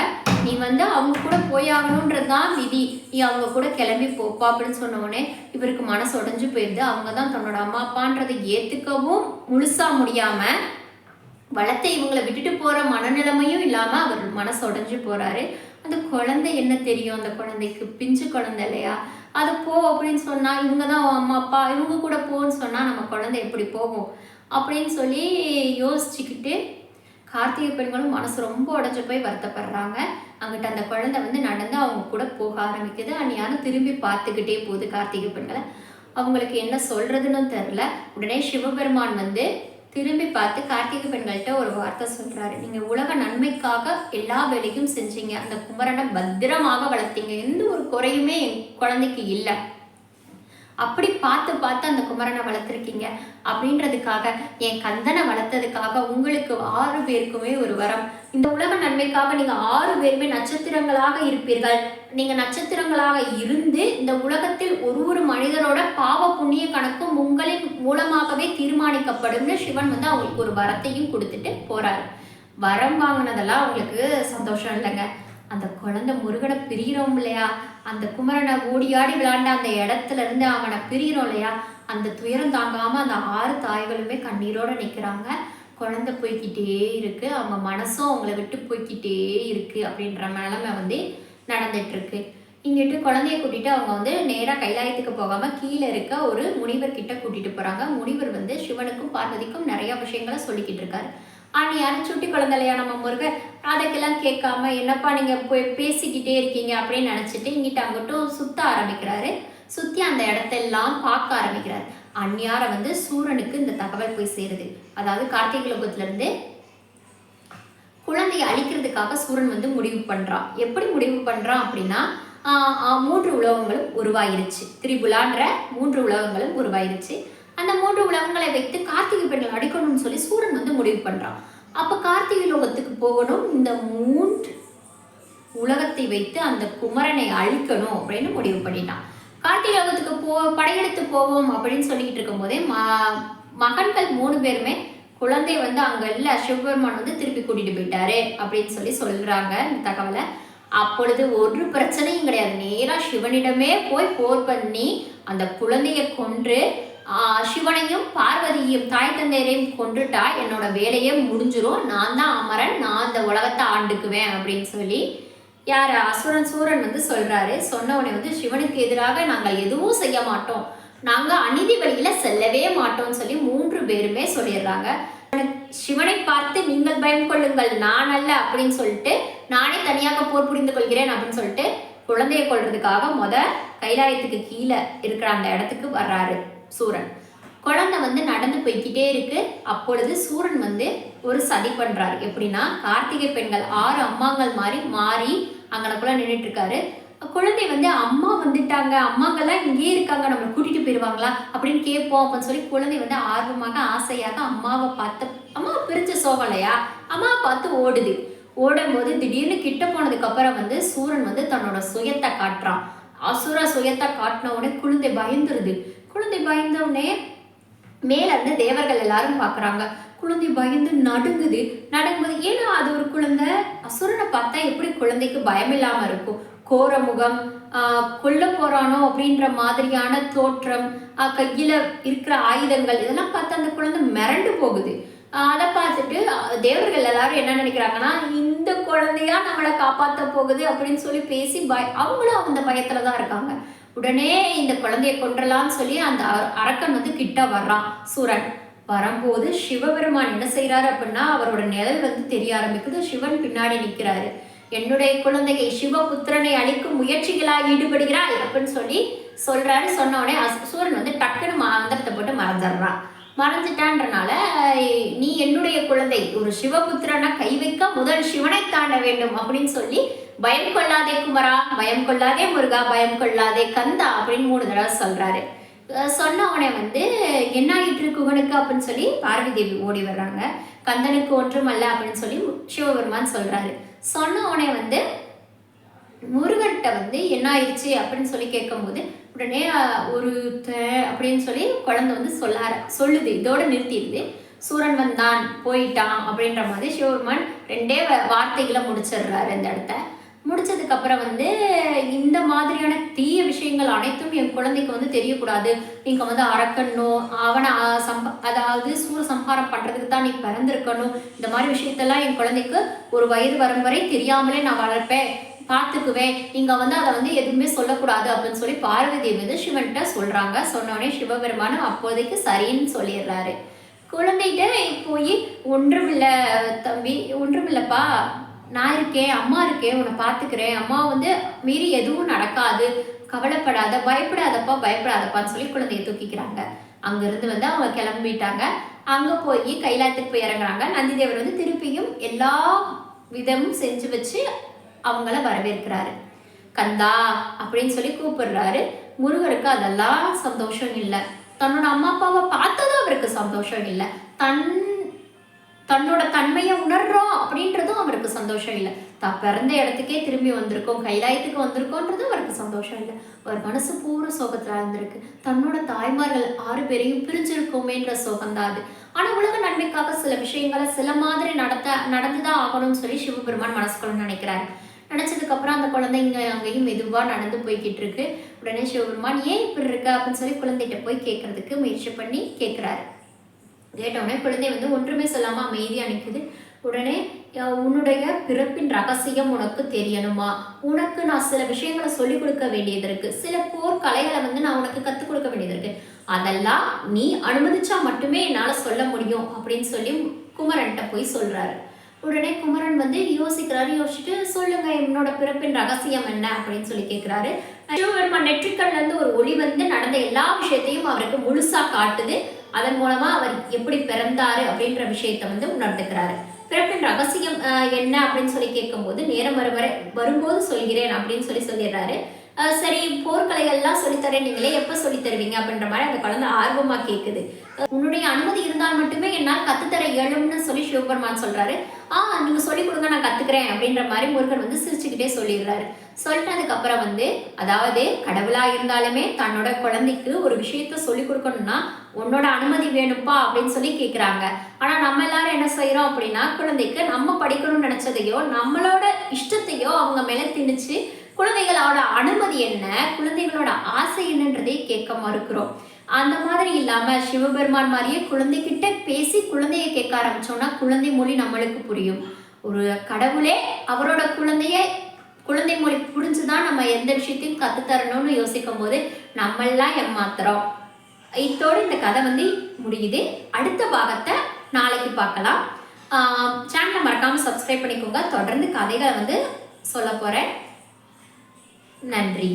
நீ வந்து அவங்க கூட போயாகணுன்றது தான் விதி, நீ அவங்க கூட கிளம்பி போப்பா அப்படின்னு சொன்ன உடனே இவருக்கு மனசு உடைஞ்சு போயிடுது. அவங்க தான் தன்னோட அம்மா அப்பான்றதை ஏத்துக்கவும் முழுசா முடியாம வளர்த்தை இவங்களை விட்டுட்டு போற மனநிலைமையும் இல்லாம அவர் மனசு உடைஞ்சு போறாரு. அந்த குழந்தை என்ன தெரியும், அந்த குழந்தைக்கு பிஞ்சு குழந்தை இல்லையா, அது போ அப்படின்னு சொன்னா இவங்க தான் அம்மா அப்பா, இவங்க கூட போன்னு சொன்னா நம்ம குழந்தை எப்படி போகும் அப்படின்னு சொல்லி யோசிச்சுக்கிட்டு கார்த்திகை பெண்களும் மனசு ரொம்ப உடஞ்சு போய் வருத்தப்படுறாங்க. அங்கிட்ட அந்த குழந்தை வந்து நடந்து அவங்க கூட போக ஆரம்பிக்குது. அந்நியாரும் திரும்பி பார்த்துக்கிட்டே போகுது கார்த்திகை பெண்களை. அவங்களுக்கு என்ன சொல்றதுன்னு தெரில. உடனே சிவபெருமான் வந்து திரும்பி பார்த்து கார்த்திகை பெண்கள்கிட்ட ஒரு வார்த்தை சொல்றாரு, நீங்க உலக நன்மைக்காக எல்லா வேலையும் செஞ்சீங்க, அந்த குமரனை பத்திரமாக வளர்த்தீங்க, எந்த ஒரு குறையுமே என் குழந்தைக்கு இல்லை, அப்படி பார்த்து பார்த்து அந்த குமரனை வளர்த்துருக்கீங்க அப்படின்றதுக்காக என் கந்தனை வளர்த்ததுக்காக உங்களுக்கு 6 பேருக்குமே ஒரு வரம். இந்த உலக நன்மைக்காக நீங்க 6 பேருமே நட்சத்திரங்களாக இருப்பீர்கள். நீங்க நட்சத்திரங்களாக இருந்து இந்த உலகத்தில் ஒரு மனிதரோட பாவ புண்ணிய கணக்கும் உங்களின் மூலமாகவே தீர்மானிக்கப்படும்னு சிவன் வந்து அவங்களுக்கு ஒரு வரத்தையும் கொடுத்துட்டு போறாரு. வரம் வாங்கினதெல்லாம் அவங்களுக்கு சந்தோஷம் இல்லைங்க. அந்த குழந்தை முருகனை பிரிகிறோம் இல்லையா, அந்த குமரனை ஓடியாடி விளையாண்ட அந்த இடத்துல இருந்து அவனை பிரிகிறோம் இல்லையா, அந்த துயரம் தாங்காம அந்த 6 தாய்களுமே கண்ணீரோட நிற்கிறாங்க. குழந்தை போய்கிட்டே இருக்கு, அவங்க மனசும் அவங்கள விட்டு போய்கிட்டே இருக்கு அப்படின்ற நிலைமை வந்து நடந்துட்டு இருக்கு. இங்கிட்டு குழந்தைய கூட்டிட்டு அவங்க வந்து நேராக கைலாயத்துக்கு போகாம கீழே இருக்க ஒரு முனிவர் கிட்ட கூட்டிட்டு போறாங்க. முனிவர் வந்து சிவனுக்கும் பார்வதிக்கும் நிறைய விஷயங்களை சொல்லிக்கிட்டு இருக்காரு. நீ யாரும் சுட்டி குழந்தையா நம்ம முருகன், அதுக்கெல்லாம் கேட்காம என்னப்பா நீங்க போய் பேசிக்கிட்டே இருக்கீங்க அப்படின்னு நினைச்சிட்டு இங்கிட்ட அங்கிட்டும் சுத்த ஆரம்பிக்கிறாரு. சுத்தி அந்த இடத்தெல்லாம் பார்க்க ஆரம்பிக்கிறாரு. அந்நியார வந்து சூரனுக்கு இந்த தகவல் போய் சேருது. அதாவது கார்த்திகை லோகத்துல இருந்து குழந்தையை அழிக்கிறதுக்காக சூரன் வந்து முடிவு பண்றான். எப்படி முடிவு பண்றான் அப்படின்னா, 3 உலகங்களும் உருவாயிருச்சு. திரிபுலான்ற 3 உலகங்களும் உருவாயிருச்சு. அந்த 3 உலகங்களை வைத்து கார்த்திகை பெண்கள் அடிக்கணும்னு சொல்லி சூரன் வந்து முடிவு பண்றான். அப்ப கார்த்திகை லோகத்துக்கு போகணும், இந்த 3 உலகத்தை வைத்து அந்த குமரனை அழிக்கணும் அப்படின்னு முடிவு பண்ணிட்டான். கார்த்திகை லோகத்துக்கு படையெடுத்து போவோம் அப்படின்னு சொல்லிட்டு இருக்கும் போதே மகன்கள் 3 பேருமே குழந்தை வந்து அங்க இல்ல, சிவபெருமான் வந்து திருப்பி கூட்டிட்டு போயிட்டாரு அப்படின்னு சொல்லி சொல்றாங்க இந்த தகவலை. அப்பொழுது ஒரு பிரச்சனையும் கிடையாது, நேரா சிவனிடமே போய் போர் பண்ணி அந்த குழந்தைய கொன்று சிவனையும் பார்வதியையும் தாய் தந்தையரையும் கொன்றுட்டா என்னோட வேலையே முடிஞ்சிரும், நான் தான் அமரன், நான் அந்த உலகத்தை ஆண்டுக்குவேன் அப்படின்னு சொல்லி யார் சூரன் வந்து சொல்றாரு. சொன்னவனை வந்து சிவனுக்கு எதிராக நாங்கள் எதுவும் செய்ய மாட்டோம், நாங்க அநீதி வழியில செல்லவே மாட்டோம்னு சொல்லி 3 பேருமே சொல்லிடுறாங்க. சிவனை பார்த்து நீங்கள் பயம் கொள்ளுங்கள், நான் அல்ல அப்படின்னு சொல்லிட்டு நானே தனியாக போர் புரிந்து கொள்கிறேன் அப்படின்னு சொல்லிட்டு குழந்தைய கொள்றதுக்காக கைலாயத்துக்கு கீழே இருக்கிற அந்த இடத்துக்கு வர்றாரு சூரன். குழந்தை வந்து நடந்து போய்கிட்டே இருக்கு. அப்பொழுது சூரன் வந்து ஒரு சதி பண்றாரு. எப்படின்னா, கார்த்திகை பெண்கள் 6 அம்மாங்கள் மாறி அங்கனக்குள்ள நின்றுட்டு இருக்காரு. குழந்தை வந்து அம்மா வந்துட்டாங்க, அம்மாங்கெல்லாம் இங்கே இருக்காங்க, நம்மளை கூட்டிட்டு போயிடுவாங்களா அப்படின்னு கேட்போம் அப்படின்னு சொல்லி குழந்தை வந்து ஆர்வமாக ஆசையாக அம்மாவை பார்த்து, அம்மாவை பிரிச்ச சோகம் இல்லையா, அம்மாவை பார்த்து ஓடுது. ஓடும்போது திடீர்னு கிட்ட போனதுக்கு அப்புறம் வந்து சூரன் வந்து தன்னோட சுயத்தை காட்டுறான். அசுர சுயத்தை காட்டின உடனே குழந்தை பயந்துருது. குழந்தை பயந்த உடனே மேல இருந்து தேவர்கள் எல்லாரும் பாக்குறாங்க. குழந்தை பயந்து நடுங்கும்போது ஏன்னா அது ஒரு குழந்தை. அசுரனை பார்த்தா எப்படி குழந்தைக்கு பயம் இல்லாம இருக்கும்? கோர முகம், கொல்ல போறானோ அப்படின்ற மாதிரியான தோற்றம், கையில இருக்கிற ஆயுதங்கள் இதெல்லாம் பார்த்து அந்த குழந்தை மிரண்டு போகுது. அதை பார்த்துட்டு தேவர்கள் எல்லாரும் என்ன நினைக்கிறாங்கன்னா, இந்த குழந்தையா நம்மளை காப்பாற்ற போகுது அப்படின்னு சொல்லி பேசி அவங்களும் அந்த பயத்துலதான் இருக்காங்க. உடனே இந்த குழந்தைய கொன்றலாம்னு சொல்லி அந்த அரக்கன் வந்து கிட்ட வர்றான். சூரன் வரும்போது சிவபெருமான் என்ன செய்யறாரு அப்படின்னா, அவரோட நிழல் வந்து தெரிய ஆரம்பிக்குது. சிவன் பின்னாடி நிற்கிறாரு. என்னுடைய குழந்தையை சிவபுத்திரனை அழிக்கும் முயற்சிகளாக ஈடுபடுகிறாய் அப்படின்னு சொல்லி சொல்றாரு. சொன்ன உடனே சூரன் வந்து டக்குன்னு மந்திரத்தை போட்டு மறைஞ்சிடுறான். மறைஞ்சிட்டான்றனால, நீ என்னுடைய குழந்தை, ஒரு சிவபுத்திரனை கை வைக்க முதல் சிவனை தாண்ட வேண்டும் அப்படின்னு சொல்லி, பயம் கொள்ளாதே குமரா, பயம் கொள்ளாதே முருகா, பயம் கொள்ளாதே கந்தா அப்படின்னு 3 தடவை சொல்றாரு. சொன்ன உடனே வந்து என்ன ஆகிட்டு இருக்கு குகனுக்கு அப்படின்னு சொல்லி பார்வதி தேவி ஓடி வர்றாங்க. கந்தனுக்கு ஒன்றும் அல்ல அப்படின்னு சொல்லி சிவபெருமான் சொல்றாரு. சொன்ன உடனே வந்து முருகன்கிட்ட வந்து என்ன ஆயிடுச்சு அப்படின்னு சொல்லி கேட்கும்போது உடனே ஒரு அப்படின்னு சொல்லி குழந்தை வந்து சொல்லுது. இதோட நிறுத்திடுது. சூரன் வந்தான் போயிட்டான் அப்படின்ற மாதிரி சிவபெருமான் 2 வார்த்தைகளை முடிச்சிடுறாரு. அந்த இடத்த முடிச்சதுக்கு அப்புறம் வந்து இந்த மாதிரியான தீய விஷயங்கள் அனைத்தும் என் குழந்தைக்கு வந்து தெரியக்கூடாது. நீங்க வந்து அரக்கணும், அவனை அதாவது சூர சம்ஹாரம் பண்றதுக்கு தான் நீ பிறந்திருக்கணும். இந்த மாதிரி விஷயத்தெல்லாம் என் குழந்தைக்கு ஒரு வயது வரும் வரை தெரியாமலே நான் வளர்ப்பேன், பார்த்துக்குவேன். நீங்க வந்து அதை வந்து எதுவுமே சொல்லக்கூடாது அப்படின்னு சொல்லி பார்வதி வந்து சிவன்கிட்ட சொல்றாங்க. சொன்னோடனே சிவபெருமானும் அப்போதைக்கு சரின்னு சொல்லிடுறாரு. குழந்தைகிட்ட போய் ஒன்றுமில்லை தம்பி, ஒன்றுமில்லப்பா, நான் இருக்கேன், அம்மா இருக்கேன், உன்னை பார்த்துக்கிறேன், அம்மா வந்து மீறி எதுவும் நடக்காது, கவலைப்படாத, பயப்படாதப்பான்னு சொல்லி குழந்தைய தூக்கிக்கிறாங்க. அங்கிருந்து வந்து அவங்க கிளம்பிட்டாங்க. அங்க போய் கைலாயத்துக்கு போய் இறங்குறாங்க. நந்திதேவர் வந்து திருப்பியும் எல்லா விதமும் செஞ்சு வச்சு அவங்கள வரவேற்கிறாரு. கந்தா அப்படின்னு சொல்லி கூப்பிடுறாரு. முருகருக்கு அதெல்லாம் சந்தோஷம் இல்லை. தன்னோட அம்மா அப்பாவை பார்த்ததும் அவருக்கு சந்தோஷம் இல்லை. தன்னோட தன்மையை உணர்றோம் அப்படின்றதும் அவருக்கு சந்தோஷம் இல்லை. தான் பிறந்த இடத்துக்கே திரும்பி வந்திருக்கோம், கைலாயத்துக்கு வந்திருக்கோன்றதும் அவருக்கு சந்தோஷம் இல்லை. அவர் மனசு பூரா சோகத்துல இருந்திருக்கு. தன்னோட தாய்மார்கள் 6 பேரையும் பிரிஞ்சிருக்கோமேன்ற சோகம்தான் அது. ஆனா உலக நன்மைக்காக சில விஷயங்களை சில மாதிரி நடந்துதான் ஆகணும்னு சொல்லி சிவபெருமான் மனசுக்குள்ள நினைக்கிறாரு. நினைச்சதுக்கு அப்புறம் அந்த குழந்தை இங்க அங்கேயும் மெதுவா நடந்து போய்கிட்டு இருக்கு. உடனே சிவபெருமான் ஏன் இப்படி இருக்கு அப்படின்னு சொல்லி குழந்தைகிட்ட போய் கேட்கறதுக்கு முயற்சி பண்ணி கேட்கிறாரு. கேட்டவுடனே குழந்தை வந்து ஒன்றுமே சொல்லாம அமைதியா நிற்குது. உடனே உன்னுடைய பிறப்பின் ரகசியம் உனக்கு தெரியணுமா? உனக்கு நான் சில விஷயங்களை சொல்லிக் கொடுக்க வேண்டியது இருக்கு. சில போர் கலைகளை வந்து நான் உனக்கு கற்றுக் கொடுக்க வேண்டியது இருக்கு. அதெல்லாம் நீ அனுமதிச்சா மட்டுமே என்னால சொல்ல முடியும் அப்படின்னு சொல்லி குமரன்கிட்ட போய் சொல்றாரு. உடனே குமரன் வந்து யோசிச்சுட்டு சொல்லுங்க, என்னோட பிறப்பின் ரகசியம் என்ன அப்படின்னு சொல்லி கேட்கிறாரு. சிவபெருமான் நெற்றிக்கல்ல இருந்து ஒரு ஒளி வந்து நடந்த எல்லா விஷயத்தையும் அவருக்கு முழுசா காட்டுது. அதன் மூலமா அவர் எப்படி பிறந்தாரு அப்படின்ற விஷயத்த வந்து உணர்ந்துக்கிறாரு. பிறப்பின் ரகசியம் என்ன அப்படின்னு சொல்லி கேட்கும்போது நேரம் வரும்போது சொல்கிறேன் அப்படின்னு சொல்லிடுறாரு. சரி, போர்க்கலைகள்லாம் சொல்லித்தரேன், நீங்களே எப்ப சொல்லி தருவீங்க அப்படின்ற மாதிரி அந்த குழந்தை ஆர்வமா கேட்குது. உன்னுடைய அனுமதி இருந்தால் மட்டுமே என்னால் கத்துத்தர இயலும்னு சொல்லி சிவபெருமான் சொல்றாரு. நீங்க சொல்லி கொடுங்க, நான் கத்துக்கிறேன் அப்படின்ற மாதிரி முருகன் வந்து சிரிச்சுக்கிட்டே சொல்லிடுறாரு. சொல்லிட்டதுக்கு அப்புறம் வந்து, அதாவது கடவுளா இருந்தாலுமே தன்னோட குழந்தைக்கு ஒரு விஷயத்த சொல்லி கொடுக்கணும்னா உன்னோட அனுமதி வேணுப்பா அப்படின்னு சொல்லி கேட்குறாங்க. ஆனா நம்ம எல்லாரும் என்ன செய்யறோம் அப்படின்னா, குழந்தைக்கு நம்ம படிக்கணும்னு நினைச்சதையோ நம்மளோட இஷ்டத்தையோ அவங்க மேல திணிச்சு குழந்தைகளோட அனுமதி என்ன, குழந்தைகளோட ஆசை என்னன்றதை கேட்க மறுக்கிறோம். அந்த மாதிரி இல்லாம சிவபெருமான் மாதிரியே குழந்தைகிட்ட பேசி குழந்தைய கேட்க ஆரம்பிச்சோம்னா குழந்தை மொழி நம்மளுக்கு புரியும். ஒரு கடவுளே அவரோட குழந்தை மொழி புரிஞ்சுதான் நம்ம எந்த விஷயத்தையும் கத்துத்தரணும்னு யோசிக்கும் போது நம்மெல்லாம் ஏமாத்துறோம். இதோடு இந்த கதை வந்து முடியுது. அடுத்த பாகத்தை நாளைக்கு பார்க்கலாம். சேனலை மறக்காம சப்ஸ்கிரைப் பண்ணிக்கோங்க. தொடர்ந்து கதைகளை வந்து சொல்ல போறேன். நன்றி.